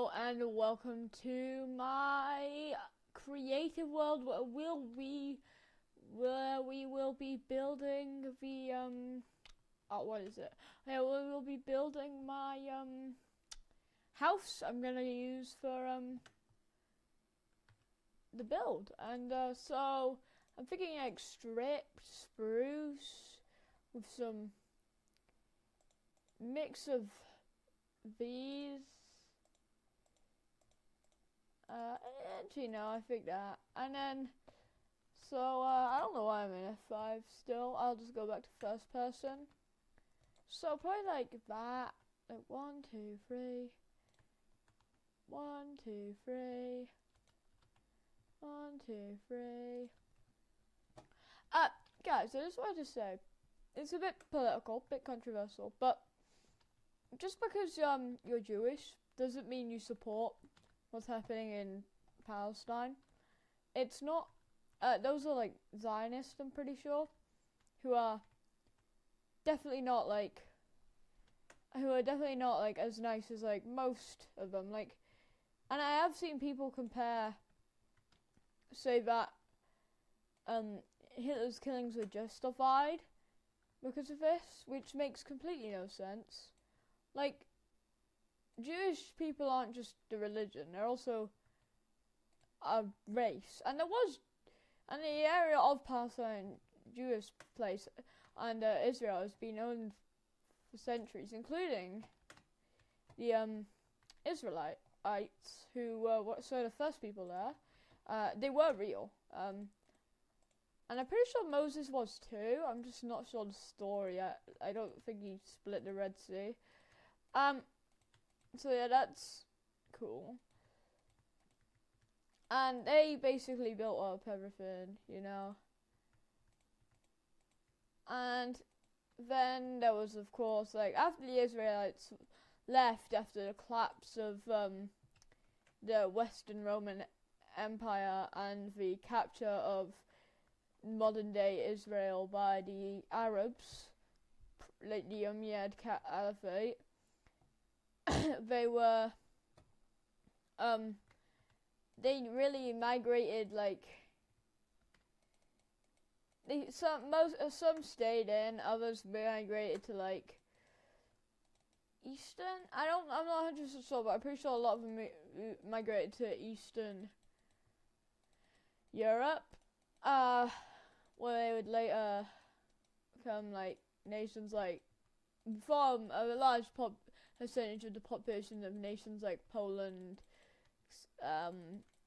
Hello and welcome to my creative world where we will be building the what is it? Yeah, we will be building my house I'm gonna use for the build. And so I'm thinking like stripped spruce with some mix of these. Actually, no, I think that. And then, so, I don't know why I'm in F5 still. I'll just go back to first person. So, probably like that. Like, 1, 2, 3. 1, 2, 3. 1, 2, 3. Guys, I just wanted to say, it's a bit political, bit controversial, but just because, you're Jewish doesn't mean you support what's happening in Palestine. It's not, those are like Zionists, I'm pretty sure, who are definitely not like as nice as like most of them. Like, and I have seen people say that Hitler's killings were justified because of this, which makes completely no sense. Like, Jewish people aren't just the religion, they're also a race. And the area of Palestine, Jewish place, and Israel has been known for centuries, including the Israelites, who were the first people there. They were real. And I'm pretty sure Moses was too. I'm just not sure the story. I don't think he split the Red Sea. So yeah, that's cool. And they basically built up everything, you know. And then there was, of course, like, after the Israelites left after the collapse of the Western Roman Empire and the capture of modern-day Israel by the Arabs, like the Umayyad Caliphate, they really migrated, like, some stayed in, others migrated to like Eastern. I'm not 100% sure, but I'm pretty sure a lot of them migrated to Eastern Europe, where they would later become like nations, like, from a large percentage of the population of nations like Poland,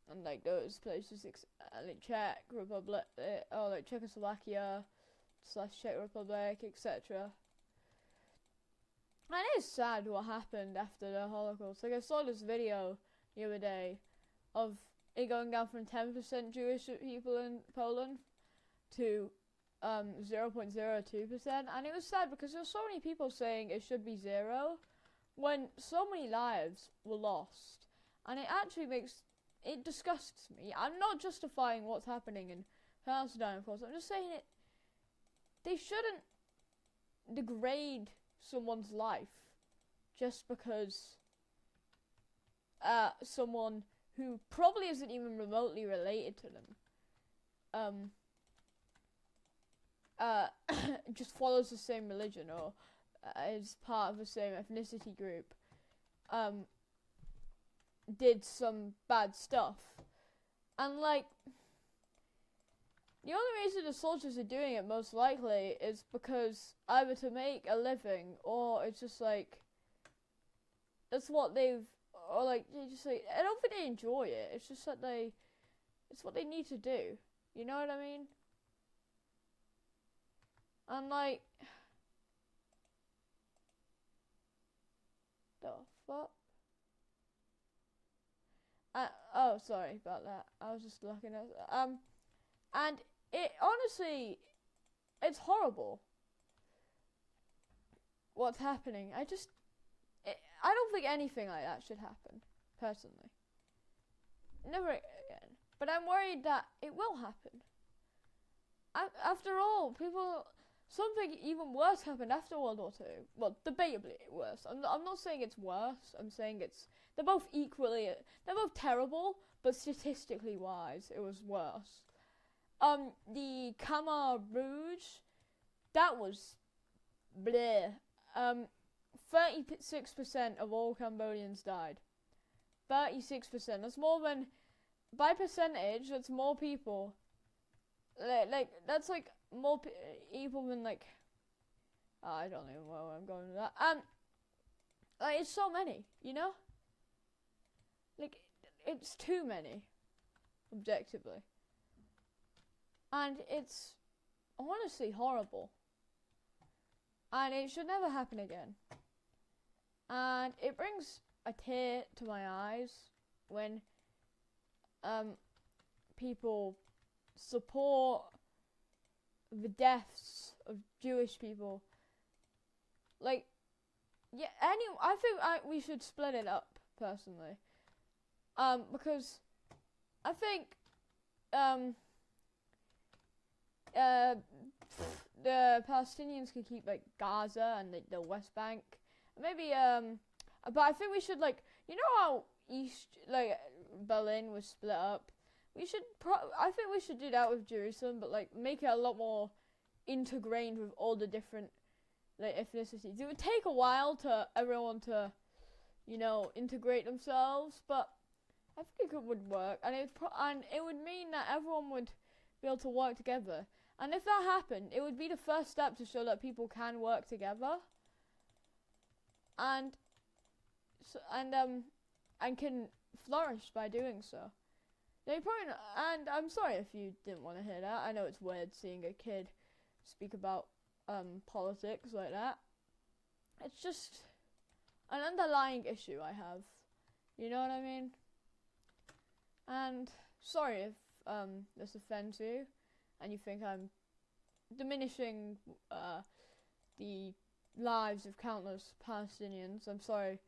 and like those places, like Czech Republic, or like Czechoslovakia / Czech Republic, etc. And it is sad what happened after the Holocaust. Like, I saw this video the other day of it going down from 10% Jewish people in Poland to 0.02%, and it was sad because there were so many people saying it should be 0 when so many lives were lost, and it disgusts me. I'm not justifying what's happening in Palestine, of course. I'm just saying they shouldn't degrade someone's life just because someone who probably isn't even remotely related to them just follows the same religion or is part of the same ethnicity group, did some bad stuff. And like, the only reason the soldiers are doing it most likely is because either to make a living, or it's just like that's what they've, or like they just like, I don't think they enjoy it. It's just that it's what they need to do. You know what I mean? And like, the fuck? Oh, sorry about that. I was just looking at and it honestly, it's horrible what's happening. I don't think anything like that should happen, personally. Never again. But I'm worried that it will happen. After all, people something even worse happened after World War II. Well, debatably worse. I'm not saying it's worse. I'm saying they're both they're both terrible, but statistically wise, it was worse. The Khmer Rouge, that was bleh. 36% of all Cambodians died. 36%. That's more than, by percentage, that's more people. Like that's like more people than like. I don't even know where I'm going with that. Like it's so many, you know. Like it's too many, objectively, and it's honestly horrible. And it should never happen again. And it brings a tear to my eyes when people support the deaths of Jewish people. Like, yeah, I think we should split it up, personally. Because I think the Palestinians can keep like Gaza and the West Bank, maybe but I think we should, like, you know how Berlin was split up. I think we should do that with Jerusalem, but like make it a lot more integrated with all the different like ethnicities. It would take a while to everyone to, you know, integrate themselves, but I think it would work, and it would mean that everyone would be able to work together. And if that happened, it would be the first step to show that people can work together, and can flourish by doing so. They probably and I'm sorry if you didn't want to hear that. I know it's weird seeing a kid speak about politics like that. It's just an underlying issue I have. You know what I mean? And sorry if this offends you and you think I'm diminishing the lives of countless Palestinians. I'm sorry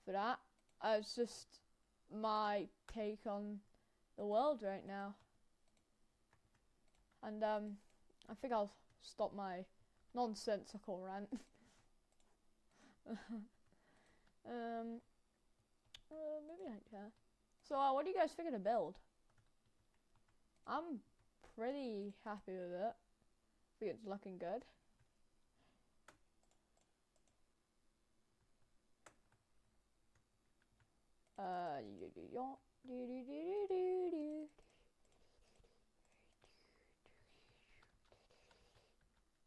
for that. It's just my take on the world right now. And I think I'll stop my nonsensical rant. Maybe I don't care. So what do you guys think of the build? I'm pretty happy with it. I think it's looking good.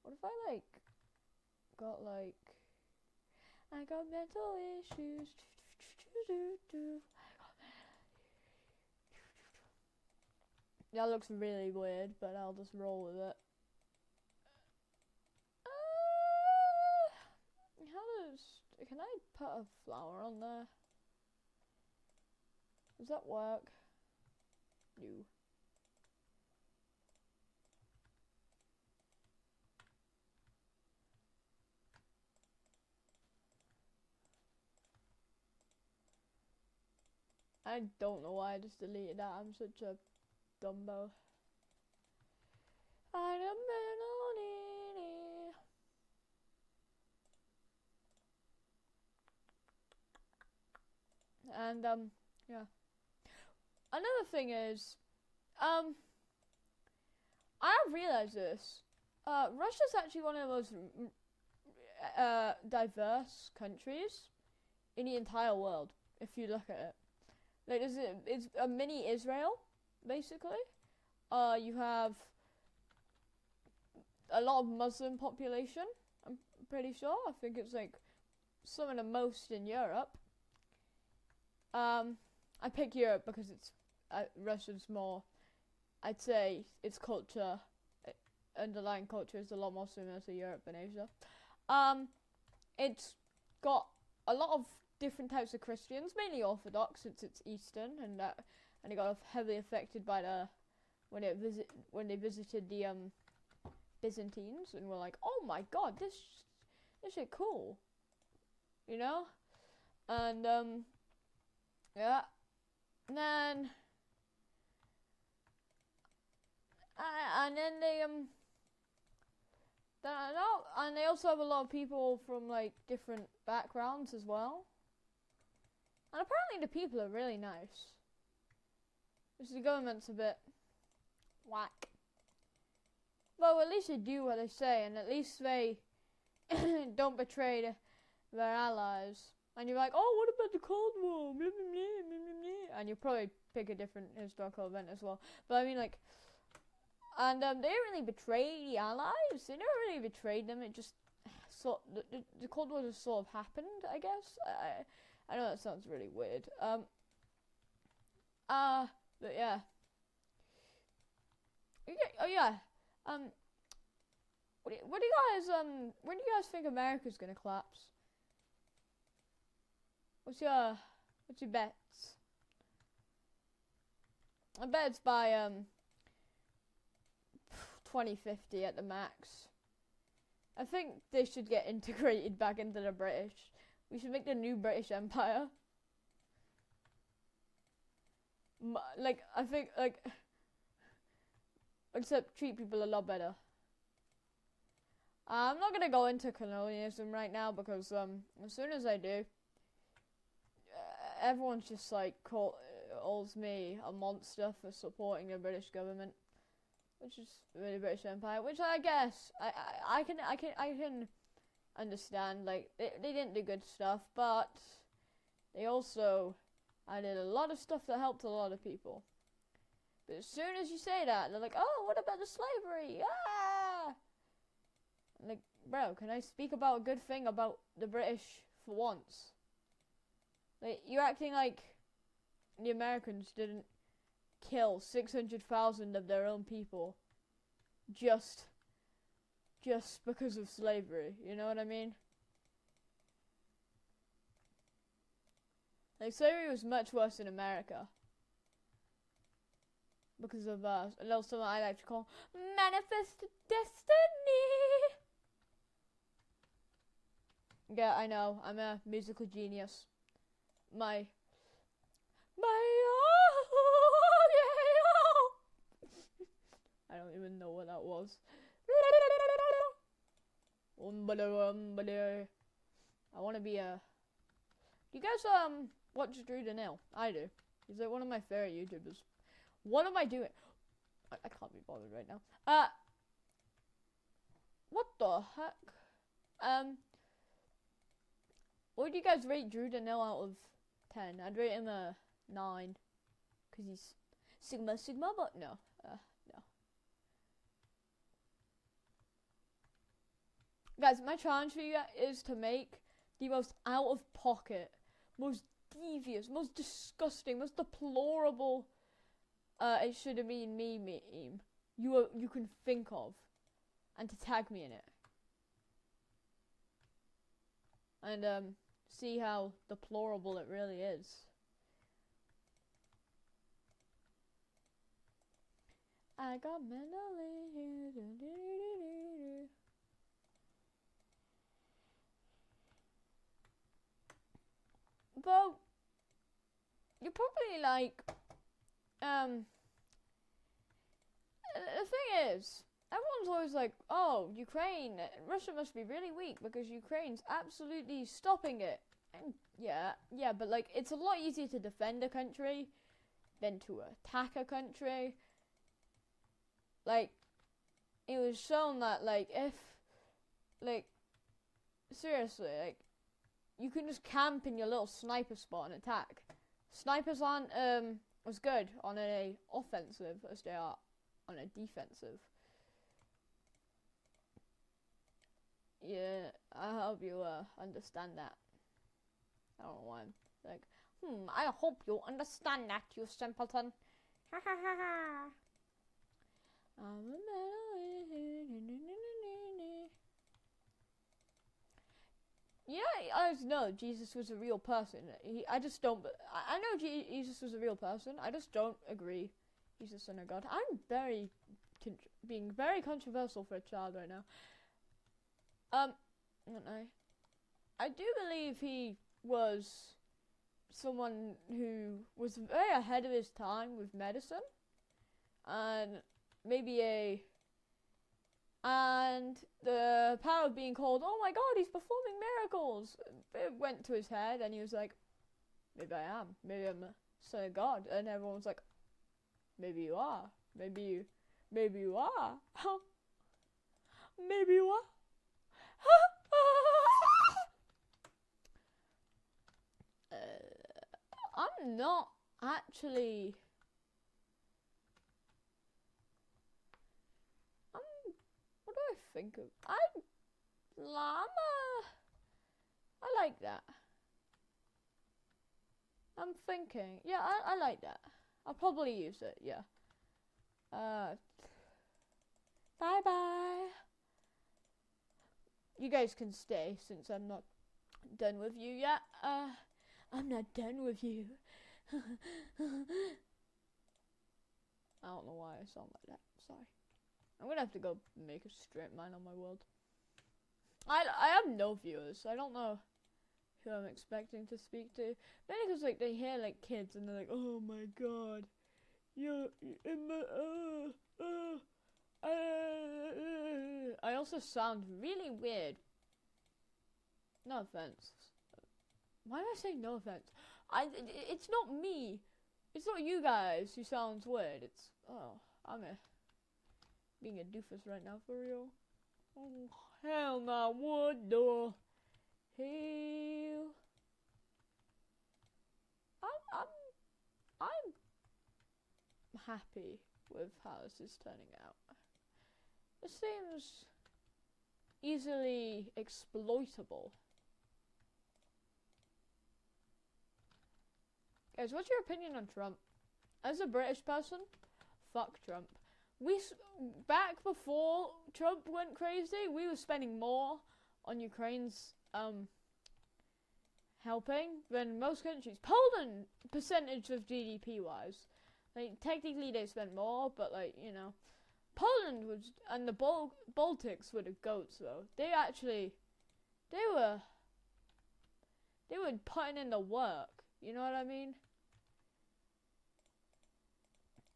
What if I like got like I got mental issues. That looks really weird, but I'll just roll with it. Can I put a flower on there? Does that work? No. I don't know why I just deleted that. I'm such a dumbo. And yeah. Another thing is, I have realized this. Russia's actually one of the most diverse countries in the entire world, if you look at it. Like, it's a mini Israel, basically. You have a lot of Muslim population, I'm pretty sure. I think it's like some of the most in Europe. I pick Europe because it's Russia's more, I'd say its culture, underlying culture is a lot more similar to Europe and Asia. It's got a lot of different types of Christians, mainly Orthodox since it's Eastern, and it got heavily affected by when they visited the Byzantines, and were like, oh my god, this shit cool, you know, and yeah, and then they And they also have a lot of people from like different backgrounds as well. And apparently the people are really nice. Just the government's a bit whack. Well, at least they do what they say, and at least they don't betray their allies. And you're like, oh, what about the Cold War? Blah, blah, blah, blah, blah. And you'll probably pick a different historical event as well. But I mean, like, and they didn't really betray the allies. They never really betrayed them. It just the Cold War just sort of happened, I guess. I know that sounds really weird. But yeah. Oh yeah. What do you guys when do you guys think America's gonna collapse? What's your bets? I bet it's by 2050 at the max. I think they should get integrated back into the British. We should make the new British Empire. I think, except treat people a lot better. I'm not gonna go into colonialism right now because, as soon as I do, everyone's just like calls me a monster for supporting the British government, which is the British Empire, which I guess I can understand. Like they didn't do good stuff, but they also added a lot of stuff that helped a lot of people. But as soon as you say that, they're like, oh, what about the slavery? Ah! I'm like, bro, can I speak about a good thing about the British for once? Like, you're acting like the Americans didn't kill 600,000 of their own people just because of slavery, you know what I mean? Like, slavery was much worse in America because of a little something I like to call manifest destiny. Yeah, I know, I'm a musical genius. My I don't even know what that was. I want to be a... Do you guys watch Drew Danil? I do. He's like one of my favorite YouTubers. What am I doing? I can't be bothered right now. What the heck? What would you guys rate Drew Danil out of 10? I'd rate him a 9. Because he's Sigma, but no. No. Guys, my challenge for you is to make the most out-of-pocket, most devious, most disgusting, most deplorable it should have been me meme you can think of, and to tag me in it. And see how deplorable it really is. I got mentally. Well, you're probably like, the thing is, everyone's always like, oh, Ukraine, Russia must be really weak because Ukraine's absolutely stopping it. And yeah, but like, it's a lot easier to defend a country than to attack a country. Like, it was shown that, like, if, like, seriously, like, you can just camp in your little sniper spot and attack. Snipers aren't as good on an offensive as they are on a defensive. Yeah, I hope you understand that. I don't know why I'm like, I hope you understand that, you simpleton. Ha ha ha ha. Yeah, I just know Jesus was a real person. I just don't. I know Jesus was a real person. I just don't agree he's the son of God. I'm being very controversial for a child right now. I don't know. I do believe he was someone who was very ahead of his time with medicine, and maybe And the power of being called, oh my god, he's performing miracles, it went to his head, and he was like, maybe I am. Maybe I'm a son of God. And everyone was like, maybe you are. Maybe you are. Maybe you are. I'm not actually. What do I think of? I like that. I'm thinking. Yeah, I like that. I'll probably use it. Yeah. Bye bye. You guys can stay since I'm not done with you yet. I'm not done with you. I don't know why I sound like that. Sorry. I'm gonna have to go make a straight mine on my world. I have no viewers. I don't know who I'm expecting to speak to. Mainly because like they hear like kids and they're like, oh my god, you're in the I also sound really weird. No offense. Why am I saying no offense? It's not me. It's not you guys who sounds weird. It's I'm being a doofus right now for real. Oh hell no, what the hell? I'm happy with how this is turning out. It seems easily exploitable. Guys, what's your opinion on Trump? As a British person, fuck Trump. Back before Trump went crazy, we were spending more on Ukraine's helping than most countries. Poland, percentage of GDP wise, like technically they spent more, but like you know, Poland was, and the Baltics were the goats though. They were putting in the work. You know what I mean?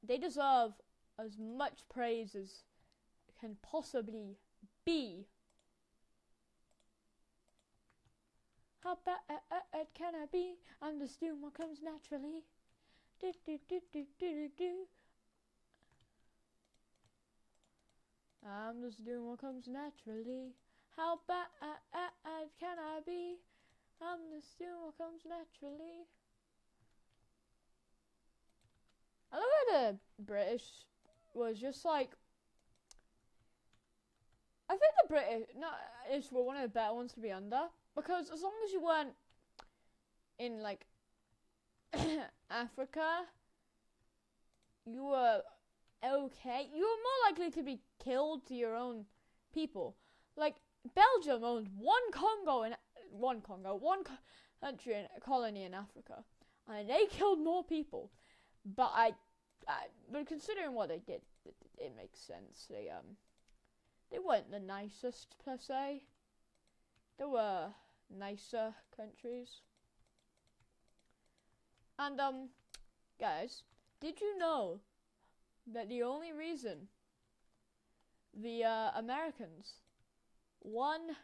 They deserve as much praise as can possibly be. How bad can I be? I'm just doing what comes naturally. Do do do do do do. I'm just doing what comes naturally. How bad can I be? I'm just doing what comes naturally. I love how the British was just like. I think the British were one of the better ones to be under, because as long as you weren't in like Africa, you were okay. You were more likely to be killed to your own people. Like Belgium owned one country and colony in Africa, and they killed more people. But but considering what they did, it makes sense. They weren't the nicest per se. There were nicer countries. And guys, did you know that the only reason the Americans won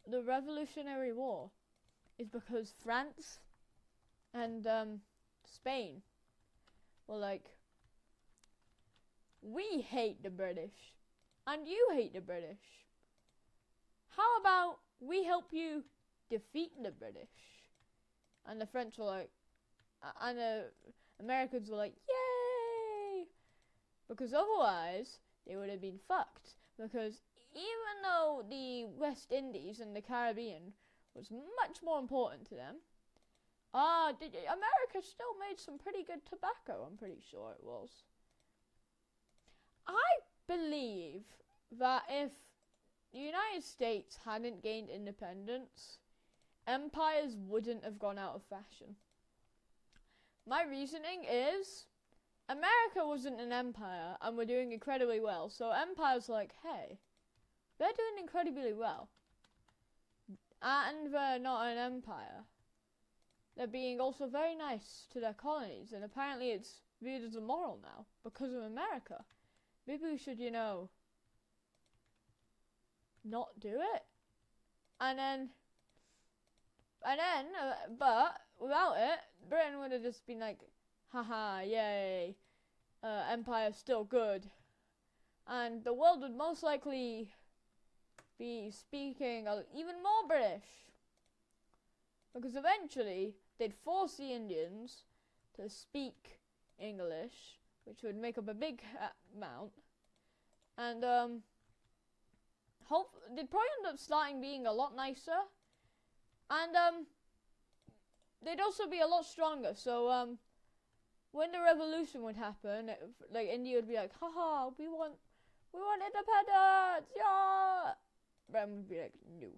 the Revolutionary War is because France and Spain were like, we hate the British and you hate the British. How about we help you defeat the British? And the French were like, and the Americans were like, yay! Because otherwise they would have been fucked. Because even though the West Indies and the Caribbean was much more important to them, America still made some pretty good tobacco, I'm pretty sure it was. I believe that if the United States hadn't gained independence, empires wouldn't have gone out of fashion. My reasoning is, America wasn't an empire and we're doing incredibly well, so empires like, hey, they're doing incredibly well. And they're not an empire. They're being also very nice to their colonies, and apparently it's viewed as immoral now because of America. Maybe we should, not do it. But without it, Britain would have just been like, haha, yay, Empire's still good. And the world would most likely be speaking even more British. Because eventually, they'd force the Indians to speak English, which would make up a big amount. And, they'd probably end up starting being a lot nicer. And, they'd also be a lot stronger. So, when the revolution would happen, like, India would be like, haha, we want independence, yeah! Britain would be like, no.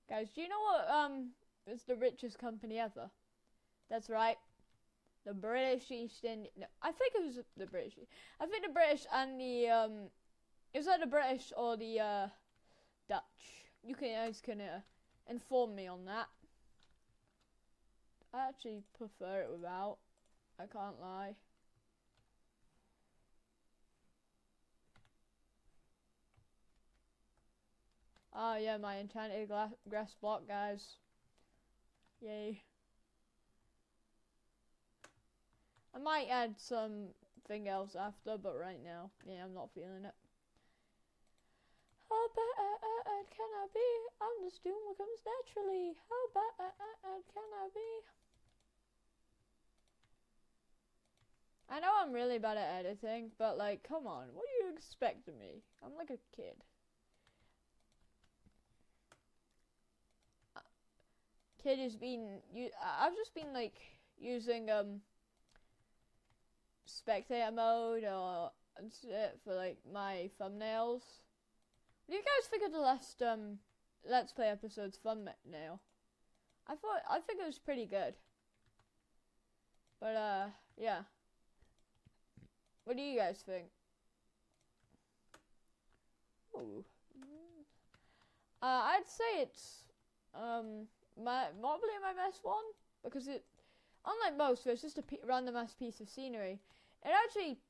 Guys, do you know what, is the richest company ever? That's right. The British East India. No, I think it was the British. I think the British and the it was either the British or the Dutch. You guys can inform me on that. I actually prefer it without. I can't lie. Oh yeah, my enchanted grass block, guys. Yay. I might add something else after, but right now, yeah, I'm not feeling it. How bad can I be? I'm just doing what comes naturally. How bad can I be? I know I'm really bad at editing, but like, come on, what do you expect of me? I'm like a kid. I've just been like using spectator mode or for like my thumbnails. What do you guys think of the last Let's Play episode's thumbnail? I think it was pretty good. But yeah. What do you guys think? Ooh. I'd say it's probably my best one, because it, unlike most, where it's just a random ass piece of scenery, it actually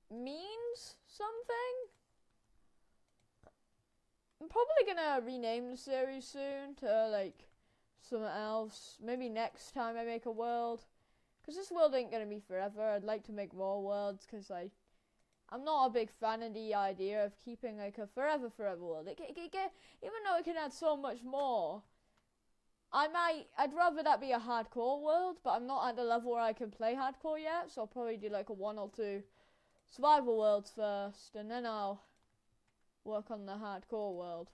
means something. I'm probably gonna rename the series soon to like something else. Maybe next time I make a world, because this world ain't gonna be forever. I'd like to make more worlds, because like, I'm not a big fan of the idea of keeping like a forever world. Even though it can add so much more, I'd rather that be a hardcore world, but I'm not at the level where I can play hardcore yet, so I'll probably do like a 1 or 2 survival worlds first, and then I'll work on the hardcore world.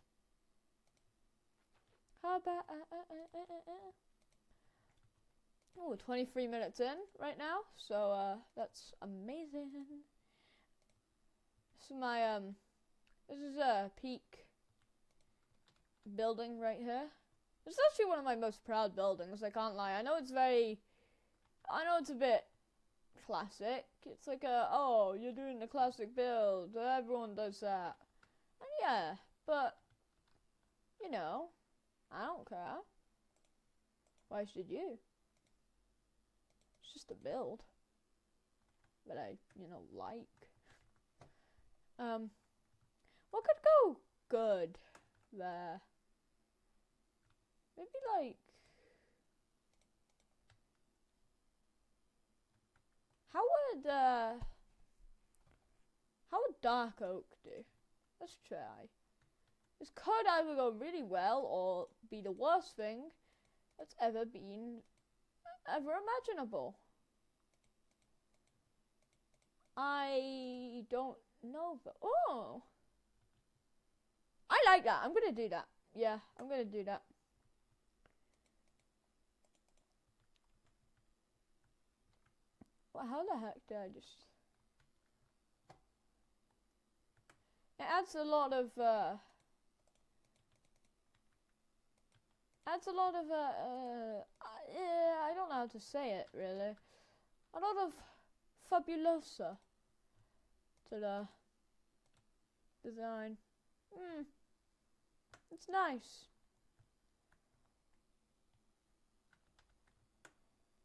How about oh, 23 minutes in right now, so that's amazing. This is my this is a peak building right here. This is actually one of my most proud buildings, I can't lie. I know it's a bit classic. It's like oh, you're doing the classic build, everyone does that. And yeah, but, you know, I don't care. Why should you? It's just a build that I, like. What could go good there? Maybe like, how would dark oak do? Let's try. This could either go really well or be the worst thing that's ever imaginable. I don't know, but oh, I like that. I'm gonna do that. Yeah, I'm gonna do that. Well, how the heck did I just... It adds a lot of, I don't know how to say it, really. A lot of fabulosa to the design. It's nice.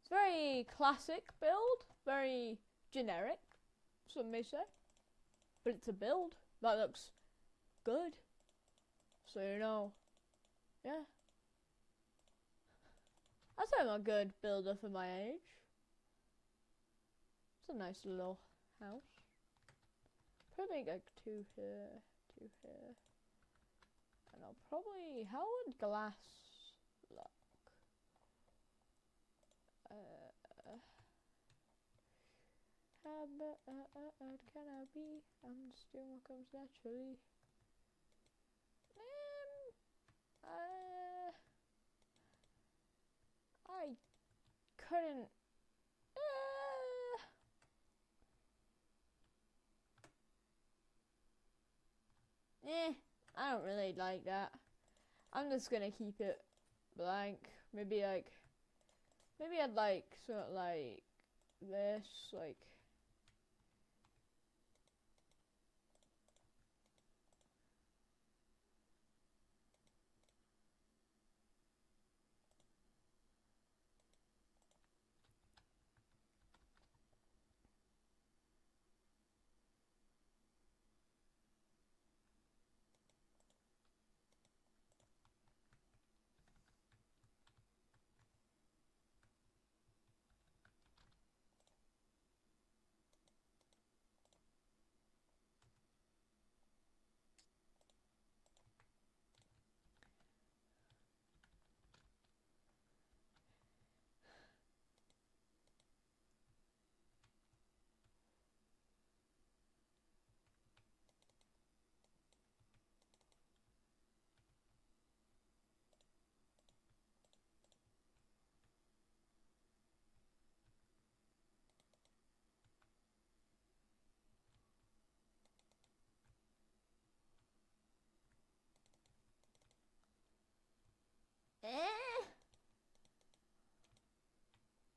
It's very classic build, very generic, some may say. But it's a build that looks good. So you know, yeah. I say I'm a good builder for my age. It's a nice little house. Probably like 2 here, 2 here. And I'll probably, how would glass look? How bad can I be? I'm just doing what comes naturally. I couldn't. I don't really like that. I'm just gonna keep it blank. Maybe I'd like sort of like this, like.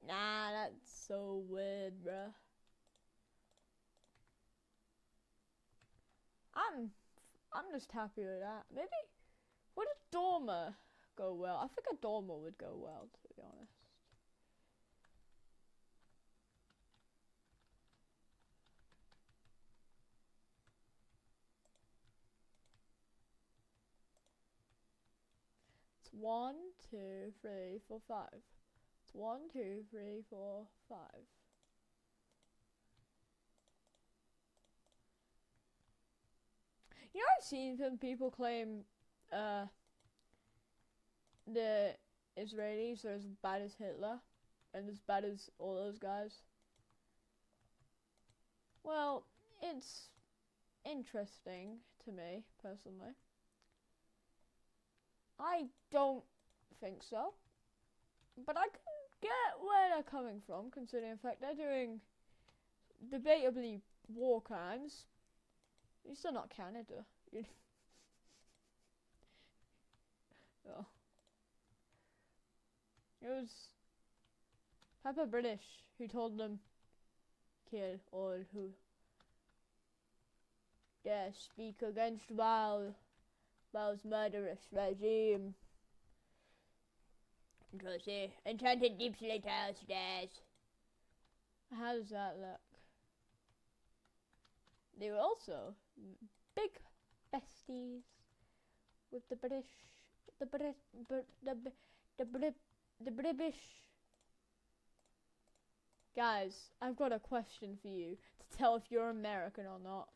Nah, that's so weird, bruh. I'm just happy with that. Maybe would a dormer go well? I think a dormer would go well, to be honest. It's 1, 2, 3, 4, 5. It's 1, 2, 3, 4, 5. You know, I've seen some people claim the Israelis are as bad as Hitler and as bad as all those guys. Well, it's interesting to me, personally. I don't think so. But I can get where they're coming from, considering the fact they're doing debatably war crimes. You're still not Canada. Oh. It was Papa British who told them kill all who dare speak against Wow's murderous regime. Interesting. Enchanted Deep Slate House stairs. How does that look? They were also big besties with the British, the British. Guys, I've got a question for you to tell if you're American or not.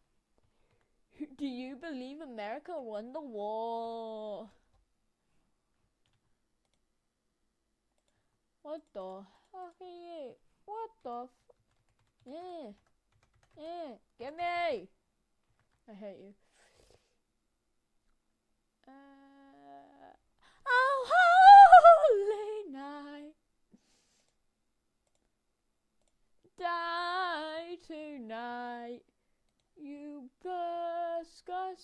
Do you believe America won the war? What the fuck are you? What the yeah. Get me! I hate you. Oh, holy night. Die tonight. You disgusting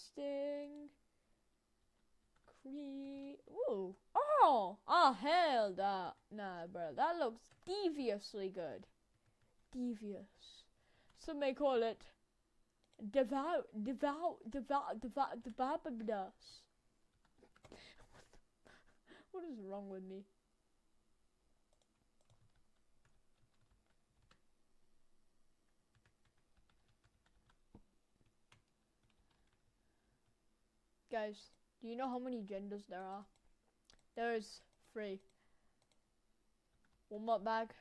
Ooh. Oh, hell that. Nah, bro. That looks deviously good. Devious. Some may call it devout. What is wrong with me? Guys, do you know how many genders there are? There's 3. Walmart bag.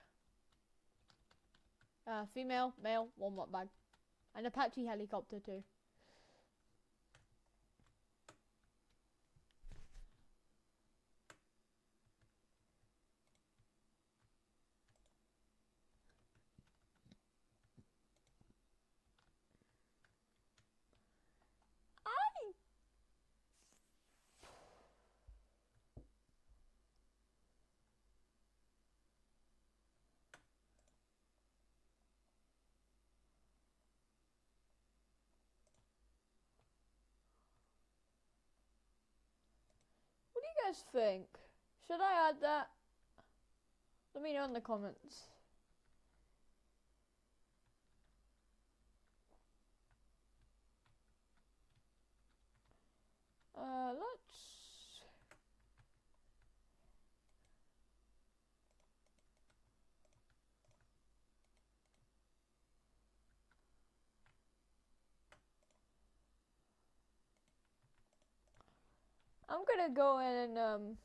Female, male, Walmart bag. And Apache helicopter too. What do you guys think? Should I add that? Let me know in the comments. Let's... I'm gonna go in and,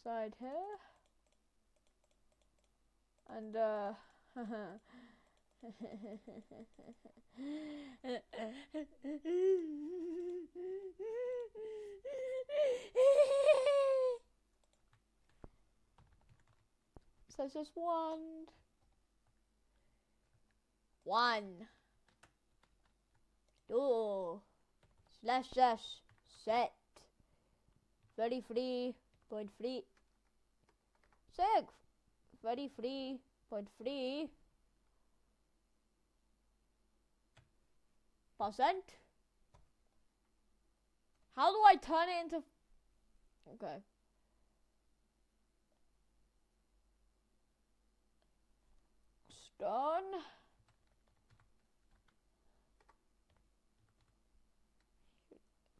side here. And, so it's just 1, 2, slash, set, 33.3, 33.3%. How do I turn it into... Okay. Stone.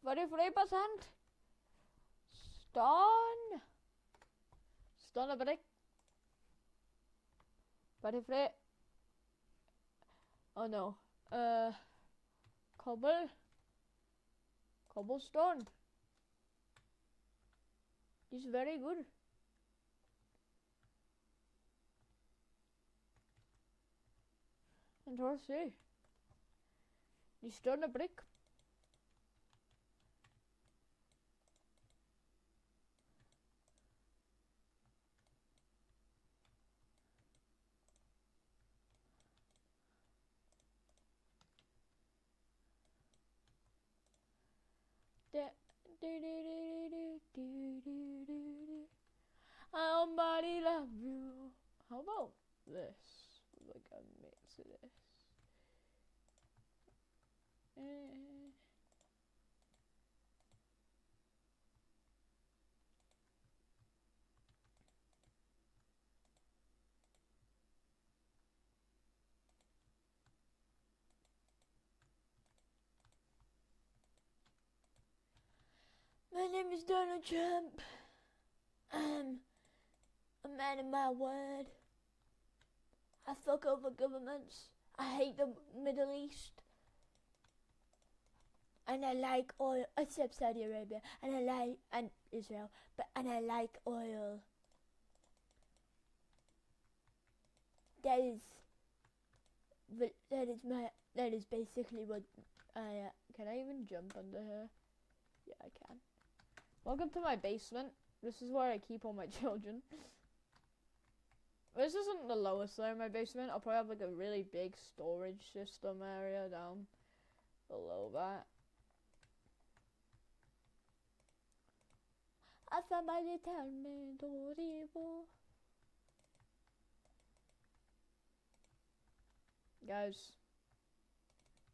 %. Stone a brick. 33. Oh no. Cobblestone. It's very good. And we'll see. You stone a brick. Somebody love you. How about this? Like a mix of this. My name is Donald Trump. I'm a man of my word. I fuck over governments. I hate the Middle East. And I like oil, except Saudi Arabia. And Israel. And I like oil. That is basically what can I even jump under here? Yeah, I can. Welcome to my basement. This is where I keep all my children. This isn't the lowest layer of my basement. I'll probably have like a really big storage system area down below that. Somebody tell me horrible. Guys,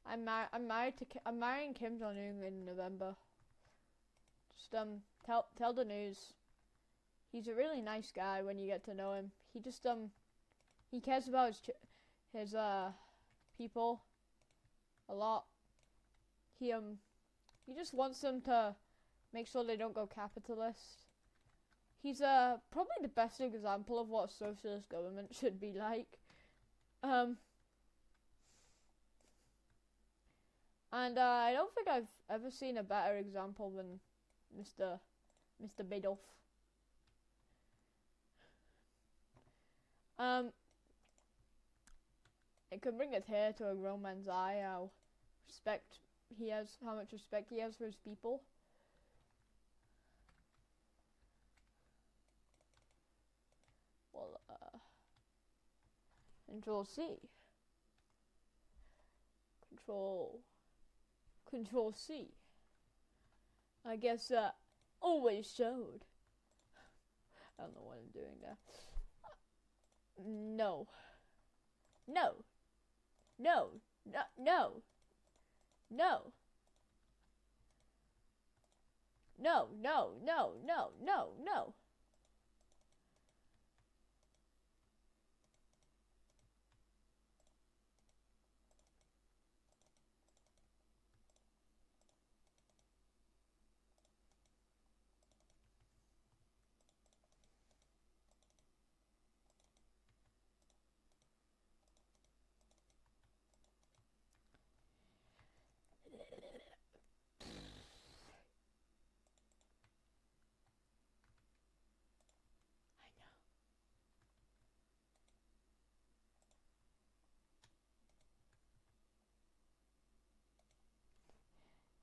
I'm marrying Kim Jong-un in November. Just tell the news. He's a really nice guy when you get to know him. He just he cares about his people a lot. He just wants them to make sure they don't go capitalist. He's probably the best example of what a socialist government should be like. And I don't think I've ever seen a better example than Mr. Biddulph. It can bring a tear to a grown man's eye how much respect he has for his people. Well, Control C. Control C. I guess that always showed. I don't know what I'm doing there. No. No. No. No. No. No. No. No. No. No. No. No.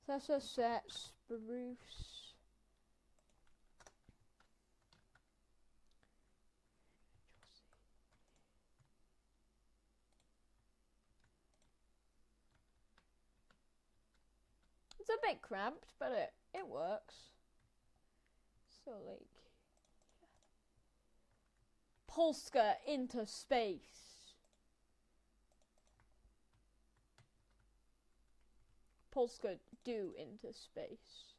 That's a set spruce. It's a bit cramped, but it works. So like Polska into space. Polska do into space.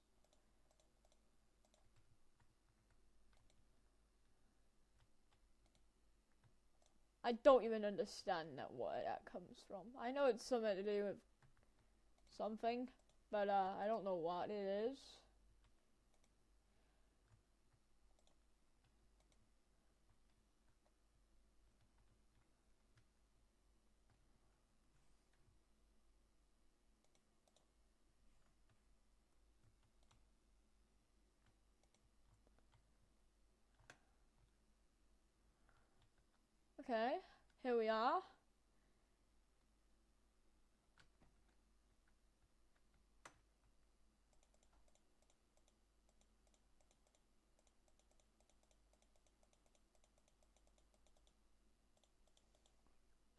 I don't even understand where that comes from. I know it's something to do with something, but I don't know what it is. Okay, here we are.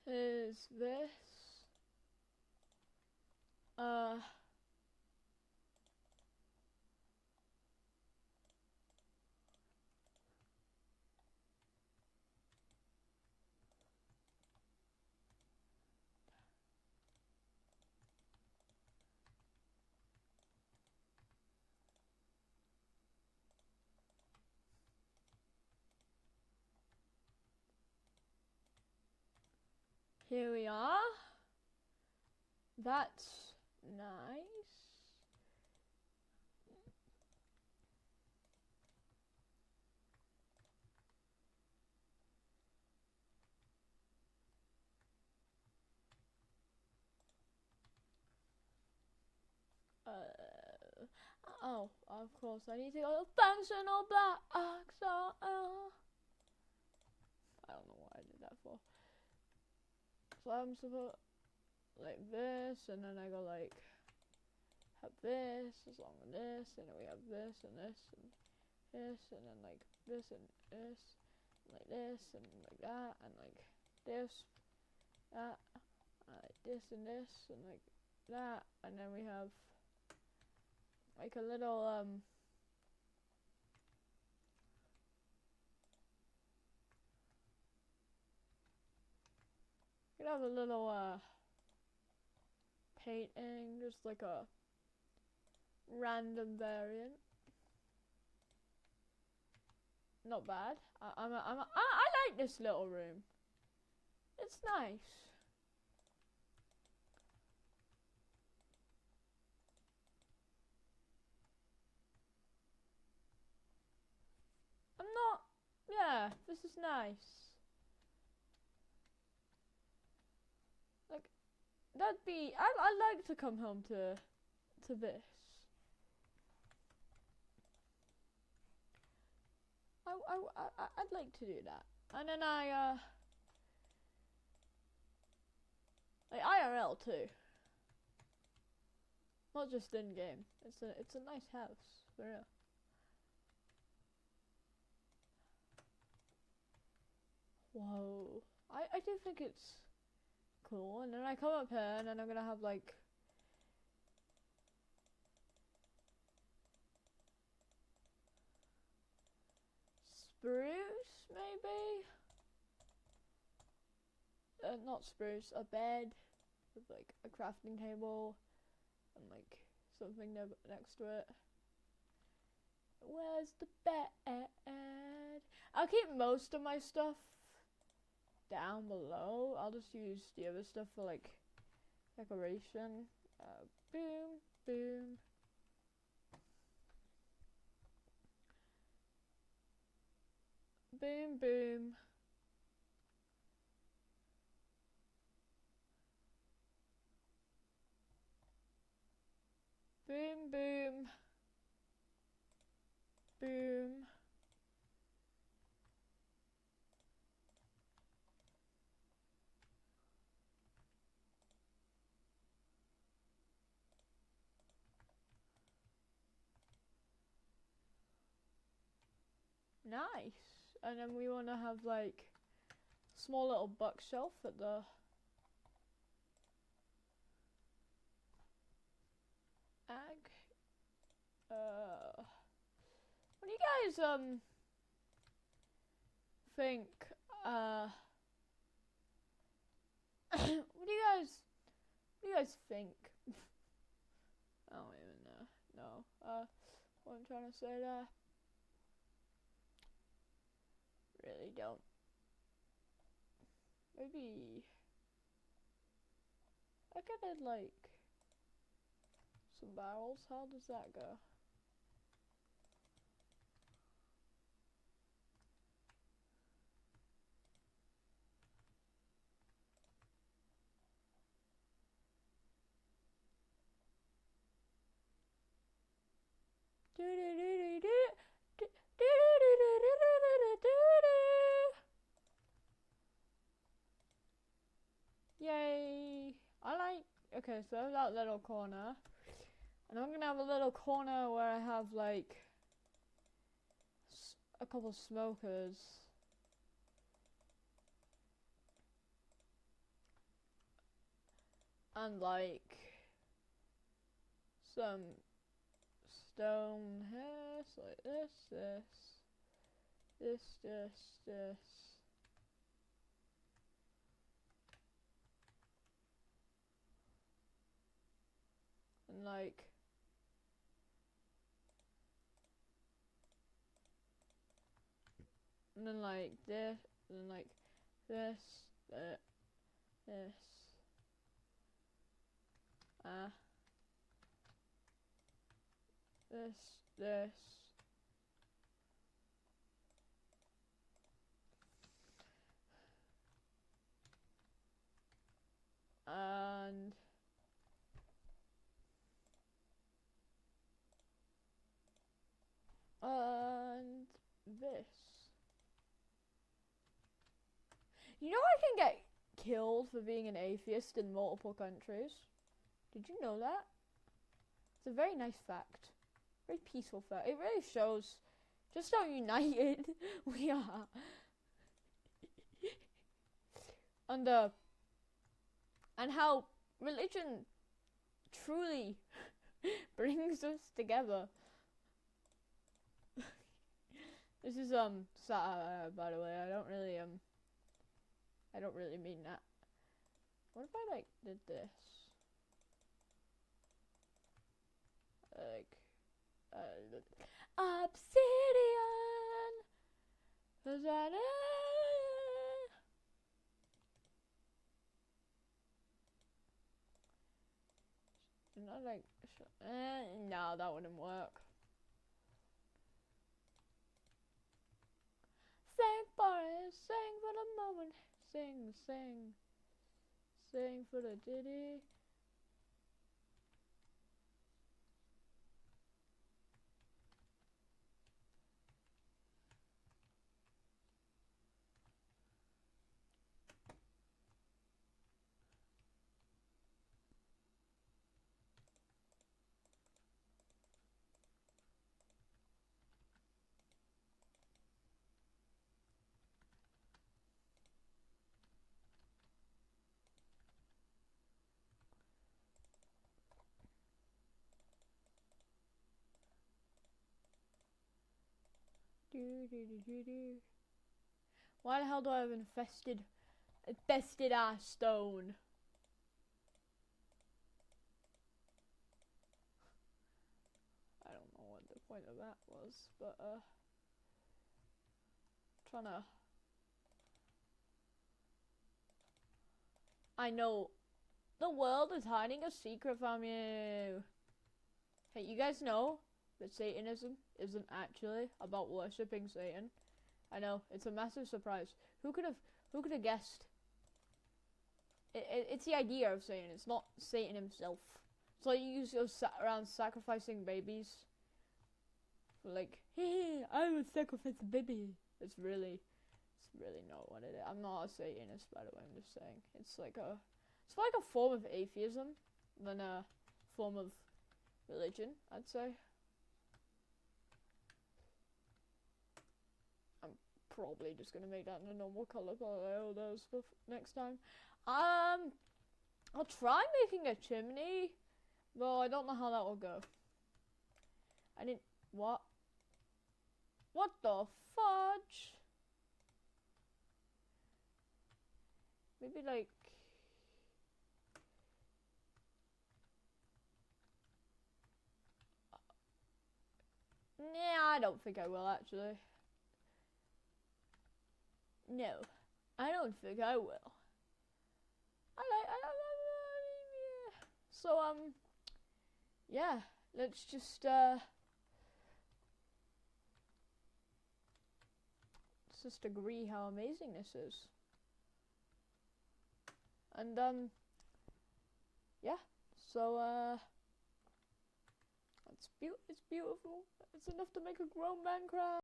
Here's this. Here we are. That's nice. Oh, of course, I need to go functional blocks. I don't know what I did that for. So I'm supposed like this, and then I go like have this along with this, and then we have this and this and this, and then like this and this, and like this and like that, and like this, that, like this and this, and like that, and then we have like a little you can have a little painting, just like a random variant. Not bad. I like this little room. It's nice. Yeah, this is nice. Like, that'd be. I'd like to come home to this. I'd like to do that, and then like IRL too, not just in game. It's a nice house for real. Whoa, I do think it's cool, and then I come up here, and then I'm gonna have like. Spruce, maybe? Not spruce, a bed with like a crafting table and like something next to it. Where's the bed? I'll keep most of my stuff down below. I'll just use the other stuff for like decoration. Boom, boom. Boom, boom. Boom, boom. Boom. Nice. And then we want to have like small little bookshelf at the ag. What do you guys think? What do you guys think? I don't even know. What I'm trying to say there. Really don't. Maybe I could add like some barrels. How does that go? Yay! Okay, so that little corner. And I'm gonna have a little corner where I have like a couple smokers. And like some stone here, so like this. And like and then like this, and then like this, this. This. And this. You know I can get killed for being an atheist in multiple countries. Did you know that? It's a very nice fact. Very peaceful fact. It really shows just how united we are. And how religion truly brings us together. This is satire, by the way. I don't really mean that. What if I like did this? Like obsidian. Is that it? Not like no, that wouldn't work. Sing for it, sing for the moment, sing. Sing for the ditty. Why the hell do I have infested ass stone? I don't know what the point of that was, but trying to. I know the world is hiding a secret from you. Hey, you guys know that Satanism isn't actually about worshipping Satan. I know, it's a massive surprise. Who could have guessed? It's the idea of Satan. It's not Satan himself. It's like you go around sacrificing babies. Like, hey, I will sacrifice a baby. It's really not what it is. I'm not a Satanist, by the way. I'm just saying. It's like a form of atheism than a form of religion, I'd say. I'm probably just gonna make that in a normal color, but I'll do stuff next time. I'll try making a chimney, though I don't know how that will go. I didn't. What? What the fudge? Maybe like. Nah, I don't think I will actually. No, I don't think I will. So yeah, let's just agree how amazing this is. And yeah, so it's beautiful. It's enough to make a grown man cry.